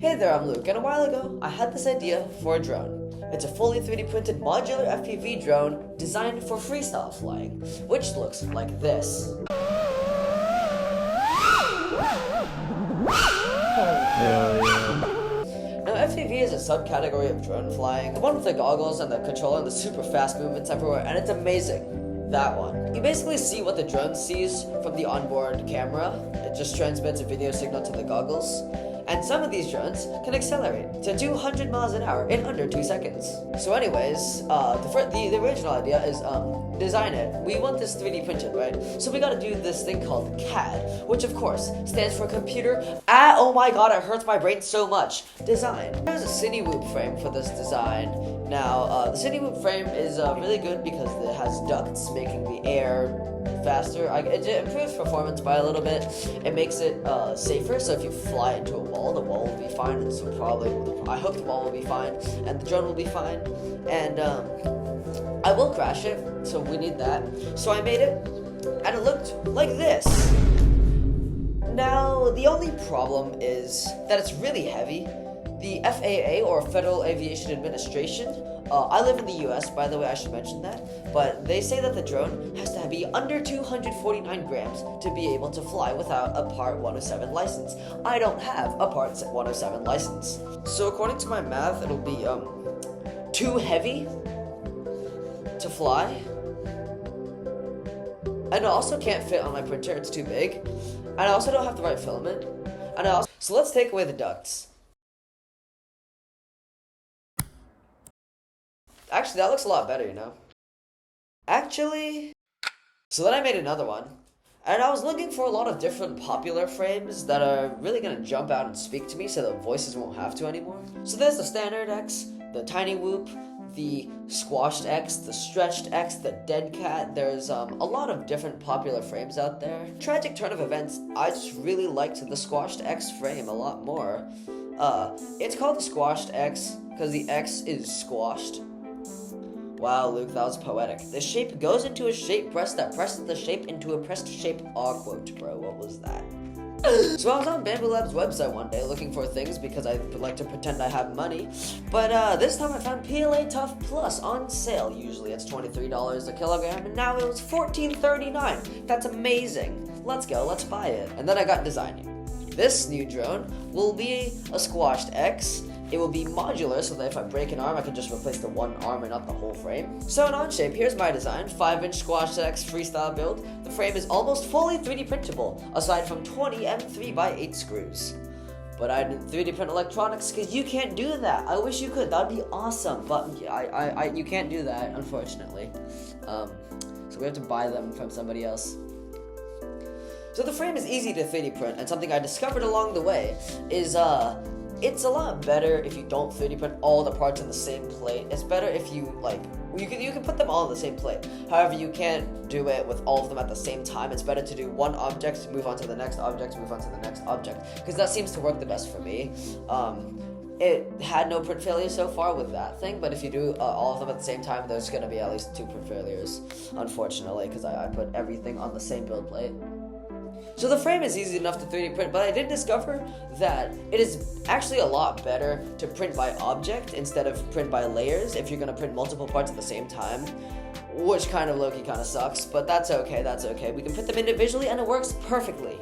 Hey there, I'm Luke, and a while ago, I had this idea for a drone. It's a fully 3D printed modular FPV drone designed for freestyle flying, which looks like this. Now, FPV is a subcategory of drone flying, the one with the goggles and the controller and the super fast movements everywhere, and it's amazing. That one. You basically see what the drone sees from the onboard camera. It just transmits a video signal to the goggles. And some of these drones can accelerate to 200 miles an hour in under 2 seconds. So anyways, the original idea is design it. We want this 3D printed, right? So we gotta do this thing called CAD, which of course stands for computer. Oh my god, it hurts my brain so much. Design. There's a Cine Whoop frame for this design. Now, the Cine Whoop frame is really good because it has ducts making the air faster. It improves performance by a little bit. It makes it safer, so if you fly into a wall, the wall will be fine, and so I hope the wall will be fine, and the drone will be fine, and I will crash it, so we need that. So I made it, and it looked like this. Now, the only problem is that it's really heavy. The FAA, or Federal Aviation Administration, I live in the US, by the way, I should mention that, but they say that the drone has to be under 249 grams to be able to fly without a Part 107 license. I don't have a Part 107 license. So according to my math, it'll be too heavy to fly, and it also can't fit on my printer, it's too big, and I also don't have the right filament, so let's take away the ducts. Actually, that looks a lot better, you know? So then I made another one, and I was looking for a lot of different popular frames that are really gonna jump out and speak to me so the voices won't have to anymore. So there's the Standard X, the Tiny Whoop, the Squashed X, the Stretched X, the Dead Cat. There's a lot of different popular frames out there. Tragic turn of events, I just really liked the Squashed X frame a lot more. It's called the Squashed X because the X is squashed. Wow, Luke, that was poetic. The shape goes into a shape press that presses the shape into a pressed shape. Aw quote, bro, what was that? So I was on Bamboo Lab's website one day looking for things because I like to pretend I have money. But this time I found PLA Tough Plus on sale. Usually it's $23 a kilogram, and now it was $14.39. That's amazing. Let's go, let's buy it. And then I got designing. This new drone will be a Squashed X. It will be modular, so that if I break an arm, I can just replace the one arm and not the whole frame. So in on shape, here's my design, 5-inch Squashed X freestyle build. The frame is almost fully 3D printable, aside from 20 M3x8 screws. But I didn't 3D print electronics, because you can't do that. I wish you could, that'd be awesome, but you can't do that, unfortunately. So we have to buy them from somebody else. So the frame is easy to 3D print, and something I discovered along the way is, it's a lot better if you don't 3D print all the parts on the same plate. It's better if you, you can put them all on the same plate. However, you can't do it with all of them at the same time. It's better to do one object, move on to the next object, move on to the next object, because that seems to work the best for me. It had no print failures so far with that thing, but if you do all of them at the same time, there's going to be at least 2 print failures, unfortunately, because I put everything on the same build plate. So the frame is easy enough to 3D print, but I did discover that it is actually a lot better to print by object instead of print by layers if you're going to print multiple parts at the same time, which kind of low-key kind of sucks, but that's okay. We can print them individually and it works perfectly.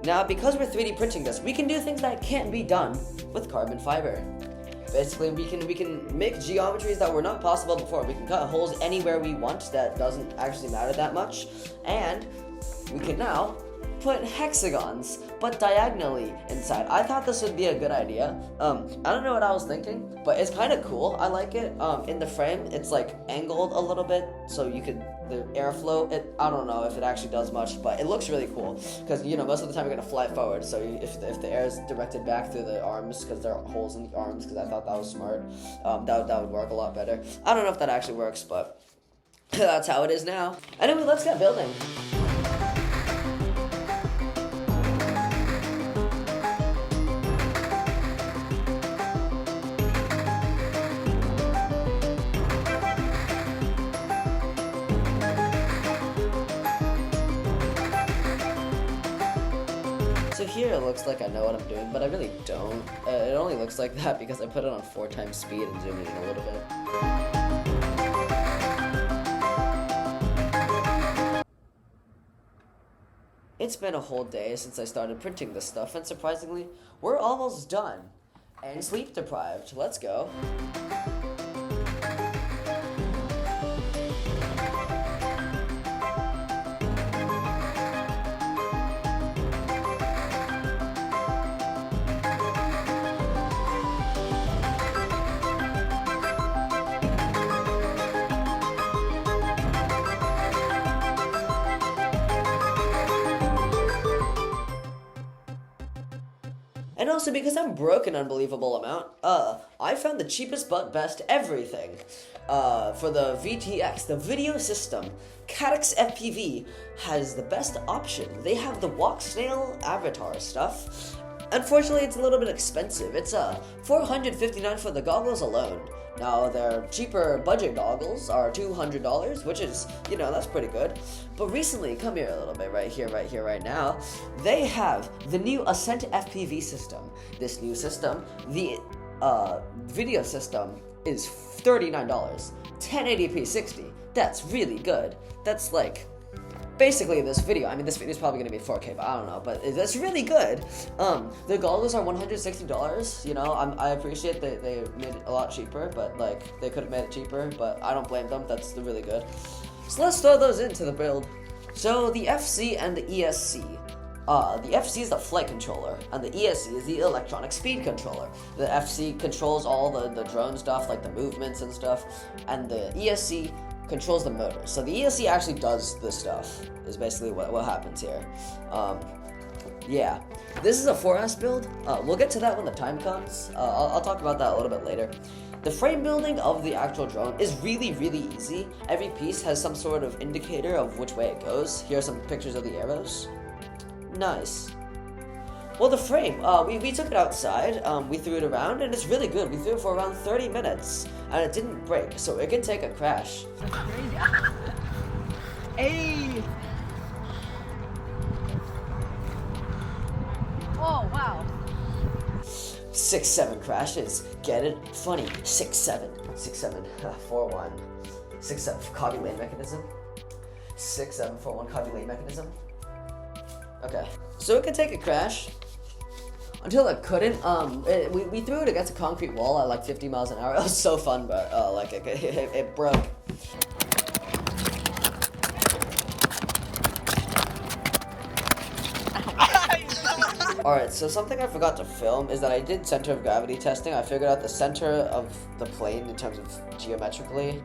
Now, because we're 3D printing this, we can do things that can't be done with carbon fiber. Basically, we can make geometries that were not possible before. We can cut holes anywhere we want that doesn't actually matter that much, and we can now put hexagons, but diagonally inside. I thought this would be a good idea. I don't know what I was thinking, but it's kind of cool. I like it. In the frame, it's like angled a little bit, so you could, the airflow, I don't know if it actually does much, but it looks really cool, because, you know, most of the time you're gonna fly forward, so if the air is directed back through the arms, because there are holes in the arms, because I thought that was smart, that would work a lot better. I don't know if that actually works, but that's how it is now. Anyway, let's get building. So here it looks like I know what I'm doing, but I really don't. It only looks like that because I put it on 4 times speed and zoomed in a little bit. It's been a whole day since I started printing this stuff, and surprisingly, we're almost done. And sleep deprived. Let's go. And also because I'm broke an unbelievable amount, I found the cheapest but best everything. For the VTX, the video system, Caddx FPV has the best option. They have the walk snail avatar stuff. Unfortunately, it's a little bit expensive. It's $459 for the goggles alone. Now, their cheaper budget goggles are $200, which is, that's pretty good. But recently, come here a little bit, right here, right now, they have the new Ascent FPV system. This new system, the video system, is $39, 1080p 60. That's really good. That's like basically this video. I mean, this video is probably going to be 4K, but I don't know. But that's really good. The goggles are $160. I appreciate they made it a lot cheaper, but like they could have made it cheaper. But I don't blame them. That's really good. So let's throw those into the build. So the FC and the ESC. The FC is the flight controller, and the ESC is the electronic speed controller. The FC controls all the drone stuff, like the movements and stuff, and the ESC controls the motor. So the ESC actually does this stuff, is basically what happens here. Yeah. This is a 4S build. We'll get to that when the time comes. I'll talk about that a little bit later. The frame building of the actual drone is really, really easy. Every piece has some sort of indicator of which way it goes. Here are some pictures of the arrows. Nice. Well, the frame, we took it outside, we threw it around, and it's really good. We threw it for around 30 minutes, and it didn't break, so it can take a crash. That's crazy. Hey! Oh, wow. 6-7 crashes. Get it? Funny. 6-7. 6-7. 4-1. 6-7. Copy lane mechanism. 6-7. 4-1. Copy lane mechanism. Okay. So it could take a crash. Until it couldn't. We threw it against a concrete wall at like 50 miles an hour. It was so fun, but it broke. Alright, so something I forgot to film is that I did center of gravity testing. I figured out the center of the plane in terms of geometrically,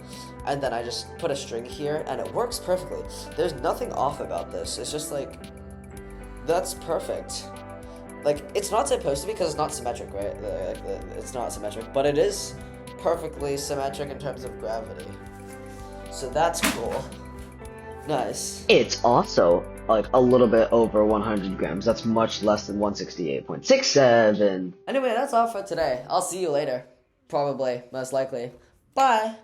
and then I just put a string here, and it works perfectly. There's nothing off about this. It's just like, that's perfect. Like, it's not supposed to be because it's not symmetric, right? It's not symmetric, but it is perfectly symmetric in terms of gravity. So that's cool. Nice. It's also like a little bit over 100 grams. That's much less than 168.67. Anyway, that's all for today. I'll see you later. Probably, most likely. Bye.